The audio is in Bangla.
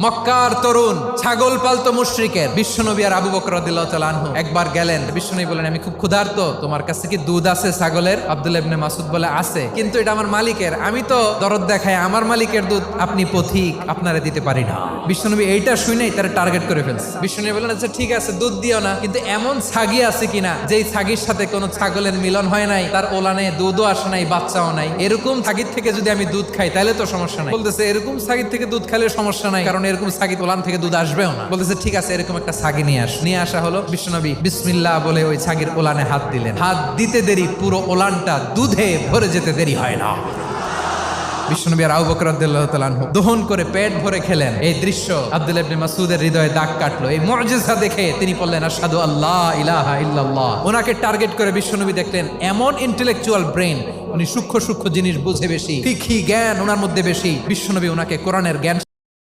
মক্কার তরুণ ছাগল পালতো মুশরিকের বিশ্বনবী আর আবু বকর রাদিয়াল্লাহু তাআলা আনহু একবার গেলেন। বিশ্বনবী বলেন, আমি খুব ক্ষুধার্ত, তোমার কাছে কি দুধ আছে ছাগলের? আব্দুল্লাহ ইবনে মাসউদ বলে, আছে, কিন্তু এটা আমার মালিকের, আমি তো দরদ দেখাই আমার মালিকের দুধ আপনি পথিক, আপনারে দিতে পারি না। বিশ্বনবী এইটা শুনেই তারা টার্গেট করে ফেলছে। বিশ্বনবী বলেন, আচ্ছা ঠিক আছে, দুধ দিও না, কিন্তু এমন ছাগি আছে কিনা যেই ছাগির সাথে কোনো ছাগলের মিলন হয় নাই, তার ওলানে দুধও আসে নাই, বাচ্চাও নাই, এরকম ছাগির থেকে যদি আমি দুধ খাই তাহলে তো সমস্যা নাই। বলতেছে, এরকম ছাগির থেকে দুধ খাইলে সমস্যা নাই, কারণ এরকম ছাগি ওলান থেকে দুধ আসবেও না। বলতেছে, ঠিক আছে, এরকম একটা ছাগি নিয়ে আসা হলো। বিশ্বনবী বিসমিল্লাহ বলে ওই ছাগির ওলানে হাত দিলেন। হাত দিতে দেরি পুরো ওলানটা দুধে ভরে যেতে দেরি হয় না। বিশ্বনবী আর আবু বকর রাদিয়াল্লাহু তাআলা আনহু দহন করে পেট ভরে খেলেন। এই দৃশ্য আব্দুল্লাহ ইবনে মাসউদের হৃদয়ে দাগ কাটলো। এই মুজিজা দেখে তিনি বললেন, আশহাদু আল্লা ইলাহা ইল্লাল্লাহ। ওনাকে টার্গেট করে বিশ্বনবী দেখলেন এমন ইন্টেলেকচুয়াল ব্রেন, উনি সূক্ষ্ম সূক্ষ্ম জিনিস বুঝে বেশি, ফিকহি জ্ঞান ওনার মধ্যে বেশি। বিশ্বনবী ওনাকে কোরআনের জ্ঞান